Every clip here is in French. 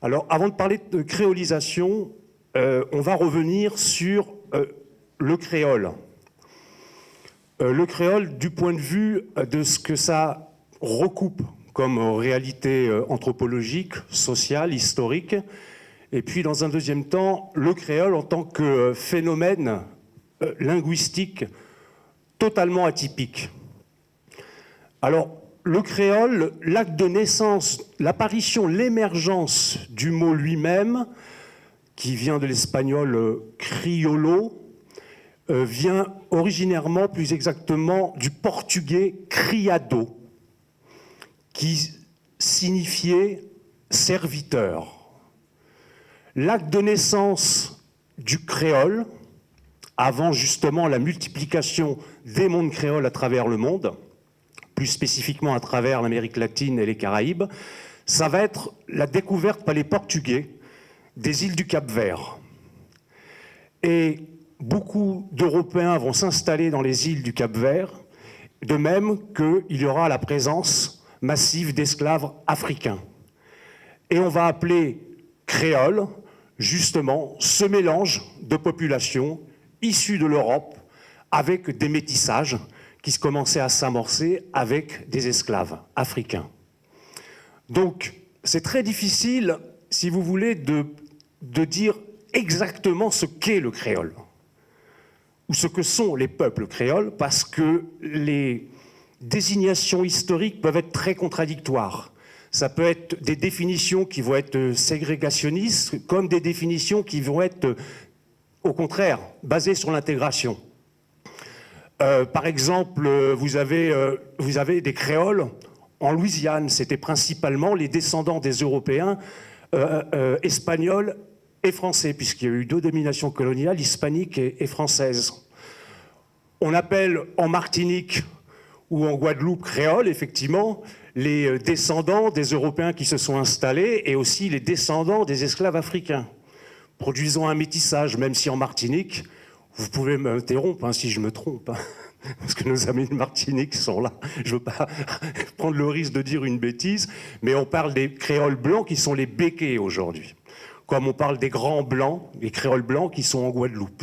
Alors, avant de parler de créolisation, on va revenir sur le créole. Le créole, du point de vue de ce que ça recoupe comme réalité anthropologique, sociale, historique, et puis dans un deuxième temps, le créole en tant que phénomène linguistique totalement atypique. Alors, le créole, l'acte de naissance, l'apparition, l'émergence du mot lui-même, qui vient de l'espagnol criollo, vient originairement, plus exactement, du portugais criado, qui signifiait serviteur. L'acte de naissance du créole, avant justement la multiplication des mondes créoles à travers le monde, plus spécifiquement à travers l'Amérique latine et les Caraïbes, ça va être la découverte par les Portugais des îles du Cap-Vert. Et beaucoup d'Européens vont s'installer dans les îles du Cap-Vert, de même qu'il y aura la présence massive d'esclaves africains. Et on va appeler créole, justement, ce mélange de populations issues de l'Europe avec des métissages qui se commençaient à s'amorcer avec des esclaves africains. Donc, c'est très difficile, si vous voulez, de dire exactement ce qu'est le créole, ou ce que sont les peuples créoles, parce que les désignations historiques peuvent être très contradictoires. Ça peut être des définitions qui vont être ségrégationnistes, comme des définitions qui vont être, au contraire, basées sur l'intégration. Par exemple, vous avez des créoles en Louisiane. C'était principalement les descendants des Européens espagnols et français, puisqu'il y a eu deux dominations coloniales, hispaniques et françaises. On appelle en Martinique ou en Guadeloupe créole, effectivement, les descendants des Européens qui se sont installés et aussi les descendants des esclaves africains, produisant un métissage, même si en Martinique, vous pouvez m'interrompre si je me trompe, parce que nos amis de Martinique sont là. Je ne veux pas prendre le risque de dire une bêtise, mais on parle des créoles blancs qui sont les békés aujourd'hui, comme on parle des grands blancs, les créoles blancs qui sont en Guadeloupe.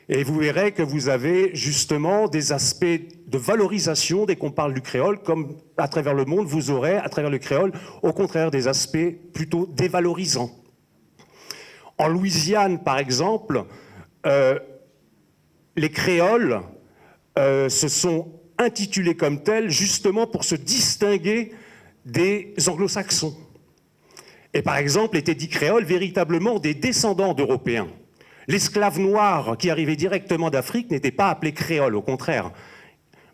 Et vous verrez que vous avez justement des aspects de valorisation dès qu'on parle du créole, comme à travers le monde, vous aurez, à travers le créole, au contraire, des aspects plutôt dévalorisants. En Louisiane, par exemple, les créoles se sont intitulés comme tels justement pour se distinguer des anglo-saxons. Et par exemple, étaient dits créoles véritablement des descendants d'Européens. L'esclave noir qui arrivait directement d'Afrique n'était pas appelé créole, au contraire.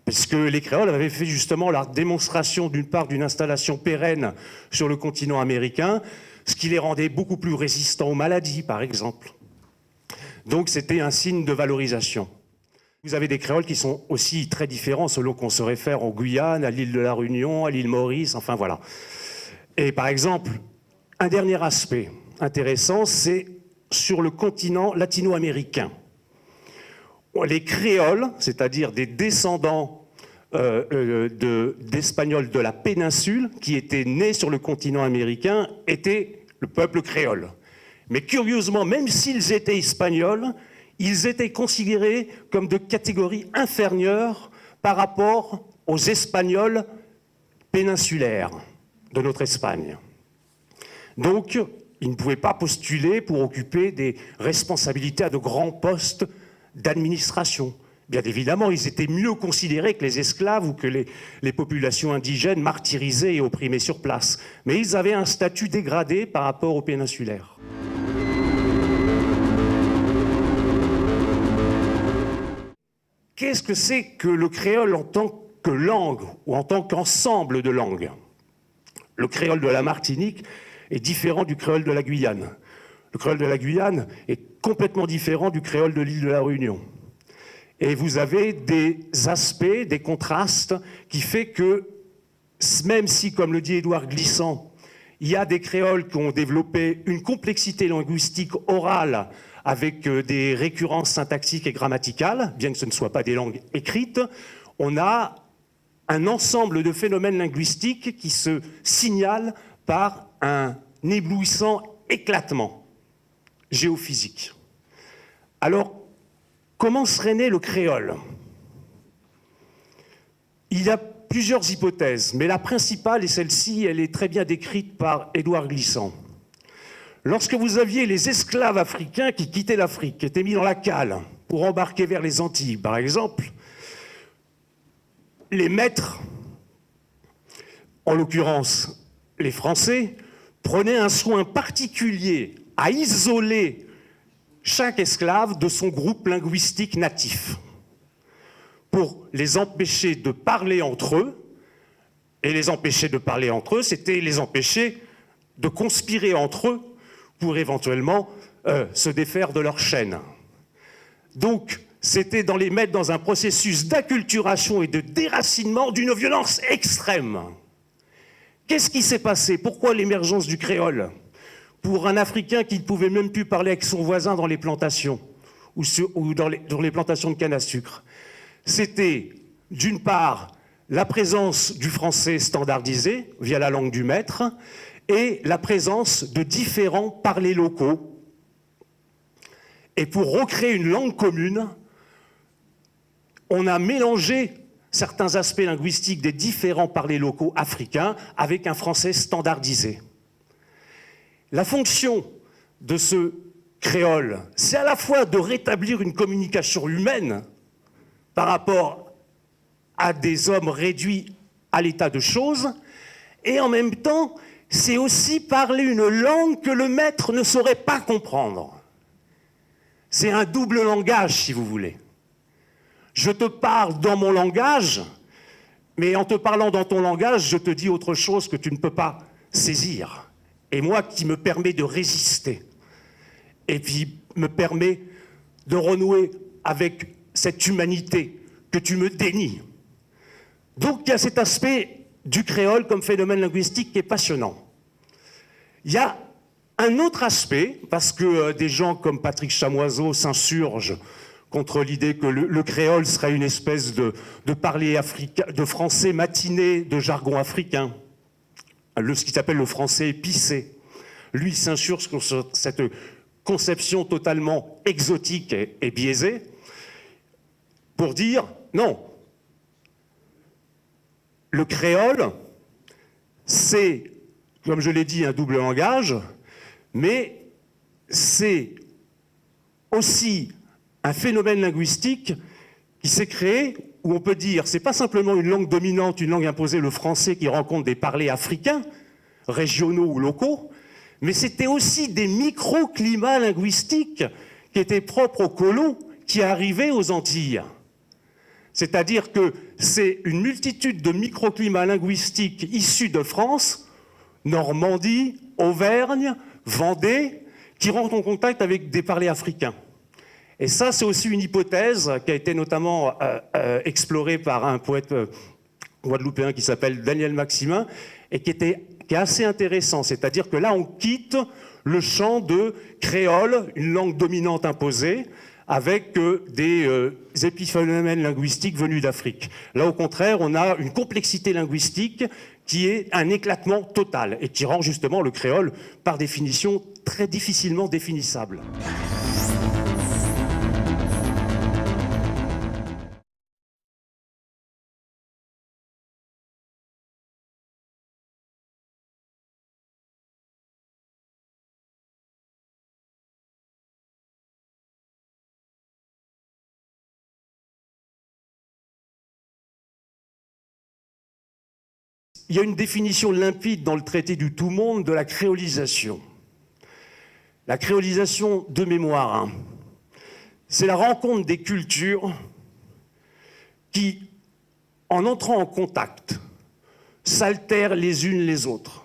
Parce que les créoles avaient fait justement la démonstration d'une part d'une installation pérenne sur le continent américain, ce qui les rendait beaucoup plus résistants aux maladies, par exemple. Donc c'était un signe de valorisation. Vous avez des créoles qui sont aussi très différents selon qu'on se réfère en Guyane, à l'île de la Réunion, à l'île Maurice, enfin voilà. Et par exemple, un dernier aspect intéressant, c'est sur le continent latino-américain. Les créoles, c'est-à-dire des descendants d'Espagnols de la péninsule qui étaient nés sur le continent américain, étaient le peuple créole. Mais curieusement, même s'ils étaient espagnols, ils étaient considérés comme de catégorie inférieure par rapport aux Espagnols péninsulaires de notre Espagne. Donc, ils ne pouvaient pas postuler pour occuper des responsabilités à de grands postes d'administration. Bien évidemment, ils étaient mieux considérés que les esclaves ou que les populations indigènes martyrisées et opprimées sur place. Mais ils avaient un statut dégradé par rapport aux péninsulaires. Qu'est-ce que c'est que le créole en tant que langue ou en tant qu'ensemble de langues? Le créole de la Martinique est différent du créole de la Guyane. Le créole de la Guyane est complètement différent du créole de l'île de la Réunion. Et vous avez des aspects, des contrastes qui fait que, même si, comme le dit Édouard Glissant, il y a des créoles qui ont développé une complexité linguistique orale avec des récurrences syntaxiques et grammaticales, bien que ce ne soient pas des langues écrites, on a un ensemble de phénomènes linguistiques qui se signalent par un éblouissant éclatement géophysique. Alors, comment serait né le créole? Il y a plusieurs hypothèses, mais la principale, et celle-ci, elle est très bien décrite par Édouard Glissant. Lorsque vous aviez les esclaves africains qui quittaient l'Afrique, qui étaient mis dans la cale pour embarquer vers les Antilles, par exemple, les maîtres, en l'occurrence les Français, prenaient un soin particulier à isoler chaque esclave de son groupe linguistique natif, pour les empêcher de parler entre eux, et les empêcher de parler entre eux, c'était les empêcher de conspirer entre eux pour éventuellement se défaire de leur chaîne. Donc, c'était les mettre dans un processus d'acculturation et de déracinement d'une violence extrême. Qu'est-ce qui s'est passé? Pourquoi l'émergence du créole? Pour un Africain qui ne pouvait même plus parler avec son voisin dans les plantations, ou dans les plantations de canne à sucre. C'était, d'une part, la présence du français standardisé, via la langue du maître, et la présence de différents parlers locaux. Et pour recréer une langue commune, on a mélangé certains aspects linguistiques des différents parlers locaux africains avec un français standardisé. La fonction de ce créole, c'est à la fois de rétablir une communication humaine par rapport à des hommes réduits à l'état de choses, et en même temps, c'est aussi parler une langue que le maître ne saurait pas comprendre. C'est un double langage, si vous voulez. Je te parle dans mon langage, mais en te parlant dans ton langage, je te dis autre chose que tu ne peux pas saisir. Et moi qui me permet de résister, et puis me permet de renouer avec cette humanité que tu me dénies. Donc il y a cet aspect du créole comme phénomène linguistique qui est passionnant. Il y a un autre aspect, parce que des gens comme Patrick Chamoiseau s'insurgent contre l'idée que le créole serait une espèce de parler africain, de français matiné, de jargon africain, ce qui s'appelle le français épicé. Lui, il s'insurge sur cette conception totalement exotique et biaisée, pour dire non. Le créole, c'est, comme je l'ai dit, un double langage, mais c'est aussi un phénomène linguistique qui s'est créé, où on peut dire, c'est pas simplement une langue dominante, une langue imposée, le français qui rencontre des parlers africains, régionaux ou locaux, mais c'était aussi des microclimats linguistiques qui étaient propres aux colons qui arrivaient aux Antilles. C'est-à-dire que c'est une multitude de microclimats linguistiques issus de France, Normandie, Auvergne, Vendée, qui rentrent en contact avec des parlers africains. Et ça, c'est aussi une hypothèse qui a été notamment explorée par un poète guadeloupéen qui s'appelle Daniel Maximin, et qui est assez intéressant. C'est-à-dire que là, on quitte le champ de créole, une langue dominante imposée, avec des épiphénomènes linguistiques venus d'Afrique. Là, au contraire, on a une complexité linguistique qui est un éclatement total et qui rend justement le créole, par définition, très difficilement définissable. Il y a une définition limpide dans le traité du tout-monde de la créolisation. La créolisation de mémoire, c'est la rencontre des cultures qui, en entrant en contact, s'altèrent les unes les autres,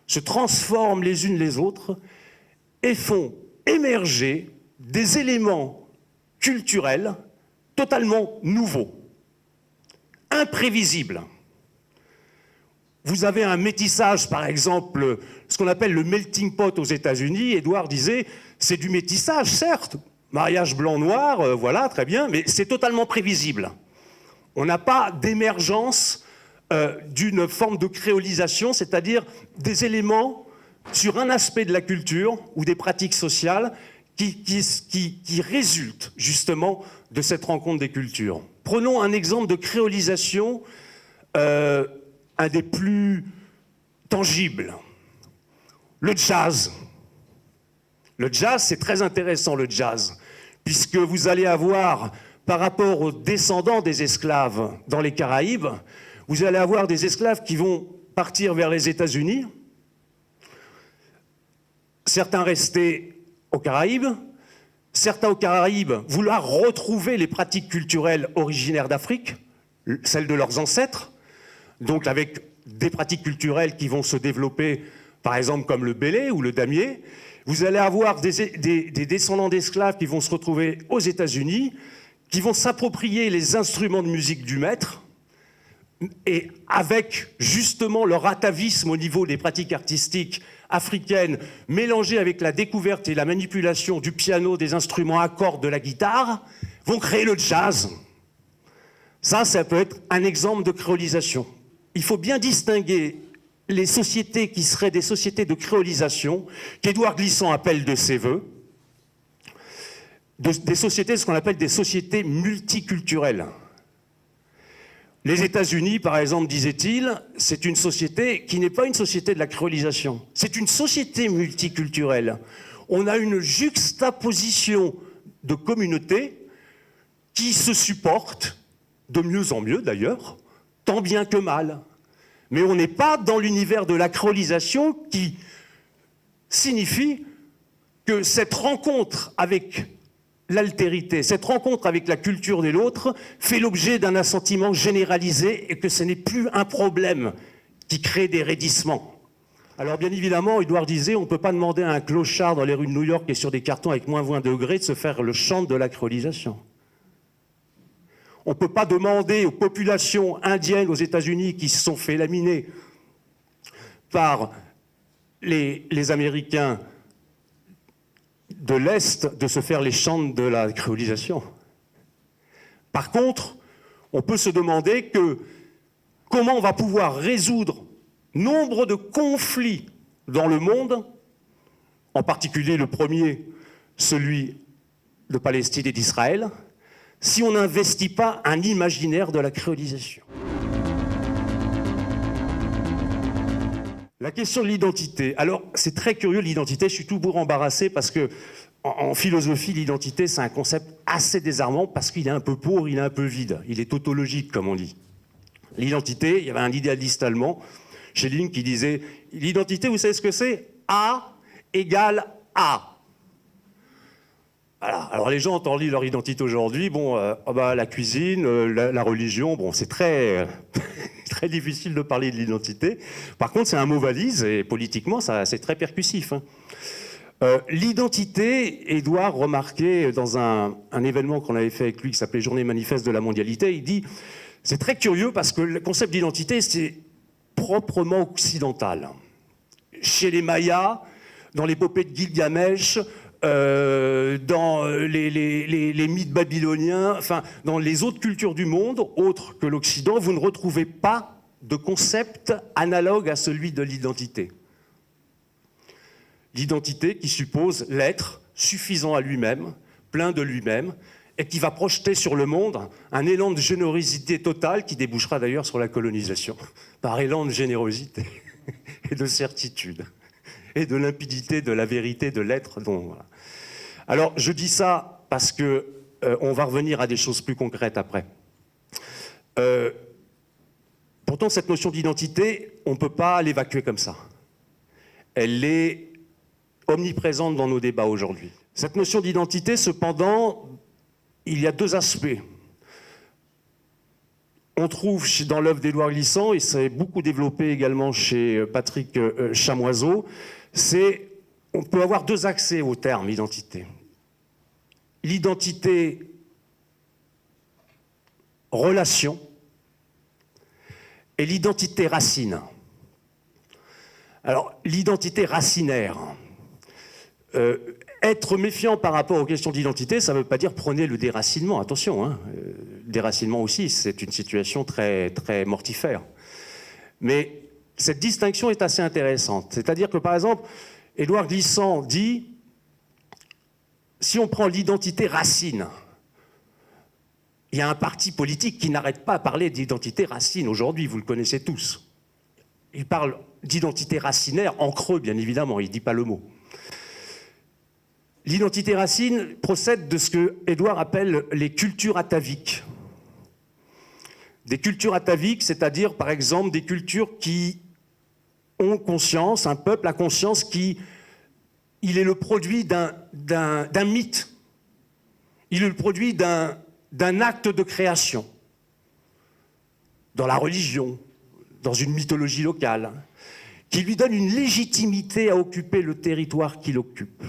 se transforment les unes les autres et font émerger des éléments culturels totalement nouveaux, imprévisibles. Vous avez un métissage, par exemple, ce qu'on appelle le melting pot aux États-Unis. Édouard disait, c'est du métissage, certes, mariage blanc-noir, voilà, très bien, mais c'est totalement prévisible. On n'a pas d'émergence d'une forme de créolisation, c'est-à-dire des éléments sur un aspect de la culture ou des pratiques sociales qui résultent justement de cette rencontre des cultures. Prenons un exemple de créolisation, un des plus tangibles. Le jazz. Le jazz, c'est très intéressant, le jazz, puisque vous allez avoir, par rapport aux descendants des esclaves dans les Caraïbes, vous allez avoir des esclaves qui vont partir vers les États-Unis, certains rester aux Caraïbes, certains aux Caraïbes vouloir retrouver les pratiques culturelles originaires d'Afrique, celles de leurs ancêtres, donc avec des pratiques culturelles qui vont se développer, par exemple comme le bélé ou le damier. Vous allez avoir des descendants d'esclaves qui vont se retrouver aux États-Unis, qui vont s'approprier les instruments de musique du maître, et avec justement leur atavisme au niveau des pratiques artistiques africaines, mélangées avec la découverte et la manipulation du piano, des instruments à cordes, de la guitare, vont créer le jazz. Ça peut être un exemple de créolisation. Il faut bien distinguer les sociétés qui seraient des sociétés de créolisation, qu'Édouard Glissant appelle de ses voeux, des sociétés, ce qu'on appelle des sociétés multiculturelles. Les États-Unis, par exemple, disait-il, c'est une société qui n'est pas une société de la créolisation, c'est une société multiculturelle. On a une juxtaposition de communautés qui se supportent, de mieux en mieux d'ailleurs, tant bien que mal. Mais on n'est pas dans l'univers de la créolisation qui signifie que cette rencontre avec l'altérité, cette rencontre avec la culture de l'autre fait l'objet d'un assentiment généralisé et que ce n'est plus un problème qui crée des raidissements. Alors bien évidemment, Édouard disait, on ne peut pas demander à un clochard dans les rues de New York et sur des cartons avec moins 20 degrés de se faire le chant de la créolisation. On ne peut pas demander aux populations indiennes aux États-Unis qui se sont fait laminer par les Américains de l'Est de se faire les chants de la créolisation. Par contre, on peut se demander comment on va pouvoir résoudre nombre de conflits dans le monde, en particulier le premier, celui de Palestine et d'Israël, si on n'investit pas un imaginaire de la créolisation. La question de l'identité. Alors, c'est très curieux, l'identité. Je suis tout bourre embarrassé parce que, en philosophie, l'identité, c'est un concept assez désarmant parce qu'il est un peu pauvre, il est un peu vide. Il est tautologique, comme on dit. L'identité, il y avait un idéaliste allemand, Schelling, qui disait « L'identité, vous savez ce que c'est ? A égale A ». Voilà. Alors les gens entendent leur identité aujourd'hui, la cuisine, la religion, c'est très, très difficile de parler de l'identité. Par contre, c'est un mot valise et politiquement, c'est très percussif. L'identité, Édouard remarquait dans un événement qu'on avait fait avec lui qui s'appelait Journée manifeste de la mondialité, il dit, c'est très curieux parce que le concept d'identité, c'est proprement occidental. Chez les Mayas, dans l'épopée de Gilgamesh, dans les mythes babyloniens, enfin, dans les autres cultures du monde, autres que l'Occident, vous ne retrouvez pas de concept analogue à celui de l'identité. L'identité qui suppose l'être suffisant à lui-même, plein de lui-même, et qui va projeter sur le monde un élan de générosité totale qui débouchera d'ailleurs sur la colonisation, par élan de générosité et de certitude, et de limpidité de la vérité de l'être. Voilà. Alors, je dis ça parce que on va revenir à des choses plus concrètes après. Pourtant, cette notion d'identité, on ne peut pas l'évacuer comme ça. Elle est omniprésente dans nos débats aujourd'hui. Cette notion d'identité, cependant, il y a deux aspects. On trouve dans l'œuvre d'Édouard Glissant, et c'est beaucoup développé également chez Patrick Chamoiseau, on peut avoir deux accès au terme identité. L'identité relation et l'identité racine. Alors, l'identité racinaire. Être méfiant par rapport aux questions d'identité, ça ne veut pas dire prenez le déracinement. Attention, hein. Déracinement aussi, c'est une situation très, très mortifère. Mais cette distinction est assez intéressante. C'est-à-dire que, par exemple, Édouard Glissant dit, si on prend l'identité racine, il y a un parti politique qui n'arrête pas à parler d'identité racine aujourd'hui, vous le connaissez tous. Il parle d'identité racinaire en creux, bien évidemment, il ne dit pas le mot. L'identité racine procède de ce que Édouard appelle les cultures ataviques. Des cultures ataviques, c'est-à-dire, par exemple, des cultures qui ont conscience, un peuple a conscience qu'il est le produit d'un mythe. Il est le produit d'un acte de création. Dans la religion, dans une mythologie locale, qui lui donne une légitimité à occuper le territoire qu'il occupe.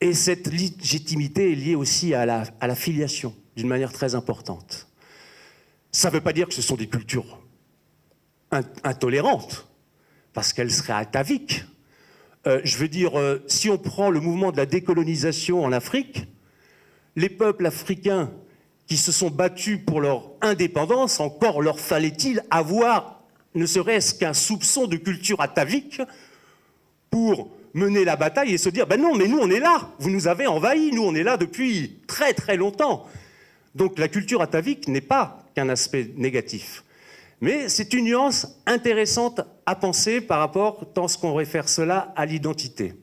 Et cette légitimité est liée aussi à la filiation, d'une manière très importante. Ça ne veut pas dire que ce sont des cultures intolérantes, parce qu'elles seraient ataviques. Je veux dire, si on prend le mouvement de la décolonisation en Afrique, les peuples africains qui se sont battus pour leur indépendance, encore leur fallait-il avoir ne serait-ce qu'un soupçon de culture atavique pour mener la bataille et se dire « ben non, mais nous on est là, vous nous avez envahis, nous on est là depuis très très longtemps ». Donc la culture atavique n'est pas qu'un aspect négatif. Mais c'est une nuance intéressante à penser par rapport, dans ce qu'on réfère cela, à l'identité.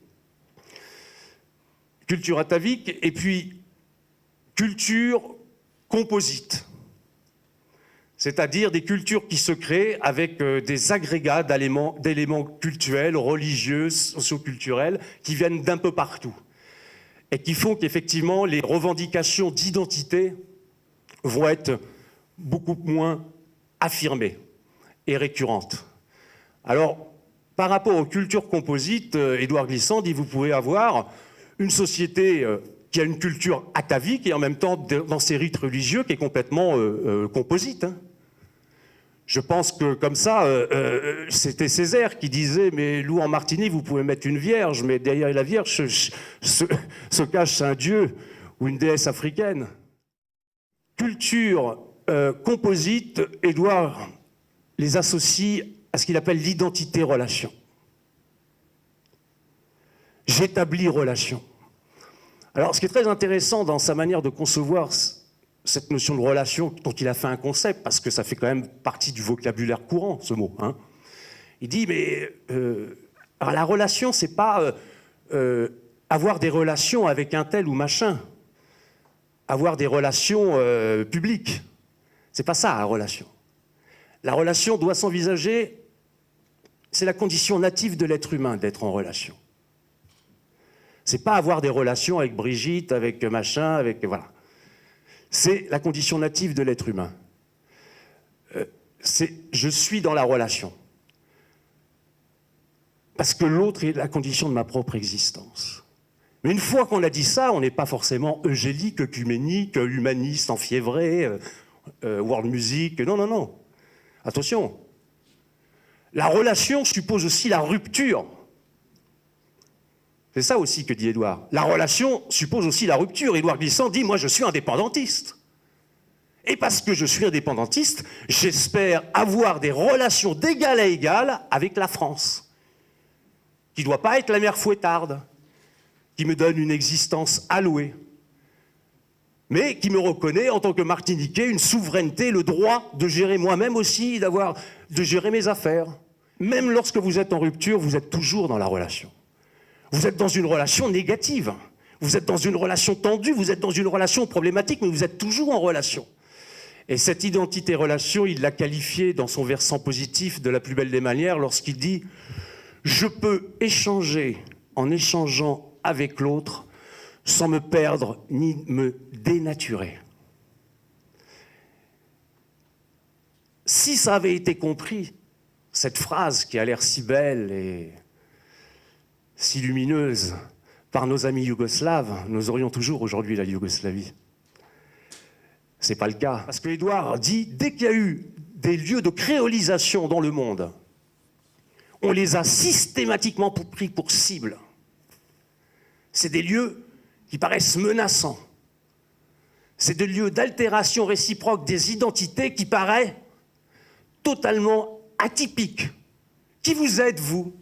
Culture atavique et puis culture composite. C'est-à-dire des cultures qui se créent avec des agrégats d'éléments cultuels, religieux, socioculturels, qui viennent d'un peu partout. Et qui font qu'effectivement, les revendications d'identité vont être beaucoup moins affirmées et récurrentes. Alors, par rapport aux cultures composites, Édouard Glissant dit vous pouvez avoir une société qui a une culture atavique et en même temps, dans ses rites religieux, qui est complètement composite. Hein. Je pense que, comme ça, c'était Césaire qui disait « Mais loup en Martinique, vous pouvez mettre une vierge, mais derrière la vierge se cache un dieu ou une déesse africaine. » Culture composite, Édouard les associe à ce qu'il appelle l'identité-relation. J'établis relation. Alors, ce qui est très intéressant dans sa manière de concevoir cette notion de relation dont il a fait un concept, parce que ça fait quand même partie du vocabulaire courant, ce mot. Hein. Il dit, mais alors la relation, c'est pas avoir des relations avec un tel ou machin, avoir des relations publiques. C'est pas ça, la relation. La relation doit s'envisager, c'est la condition native de l'être humain d'être en relation. C'est pas avoir des relations avec Brigitte, avec machin, avec... Voilà. C'est la condition native de l'être humain. Je suis dans la relation. Parce que l'autre est la condition de ma propre existence. Mais une fois qu'on a dit ça, on n'est pas forcément eugénique, œcuménique, humaniste, enfiévré, world music. Non, non, non. Attention. La relation suppose aussi la rupture. C'est ça aussi que dit Édouard. La relation suppose aussi la rupture. Édouard Glissant dit « Moi, je suis indépendantiste. Et parce que je suis indépendantiste, j'espère avoir des relations d'égal à égal avec la France, qui ne doit pas être la mère fouettarde, qui me donne une existence allouée, mais qui me reconnaît en tant que Martiniquais une souveraineté, le droit de gérer moi-même aussi, de gérer mes affaires. Même lorsque vous êtes en rupture, vous êtes toujours dans la relation. Vous êtes dans une relation négative, vous êtes dans une relation tendue, vous êtes dans une relation problématique, mais vous êtes toujours en relation. Et cette identité-relation, il l'a qualifiée dans son versant positif de la plus belle des manières lorsqu'il dit « Je peux échanger en échangeant avec l'autre sans me perdre ni me dénaturer. » Si ça avait été compris, cette phrase qui a l'air si belle et si lumineuse par nos amis yougoslaves, nous aurions toujours aujourd'hui la Yougoslavie. Ce n'est pas le cas. Parce que Édouard dit, dès qu'il y a eu des lieux de créolisation dans le monde, on les a systématiquement pris pour cible. C'est des lieux qui paraissent menaçants. C'est des lieux d'altération réciproque des identités qui paraissent totalement atypiques Qui vous êtes, vous?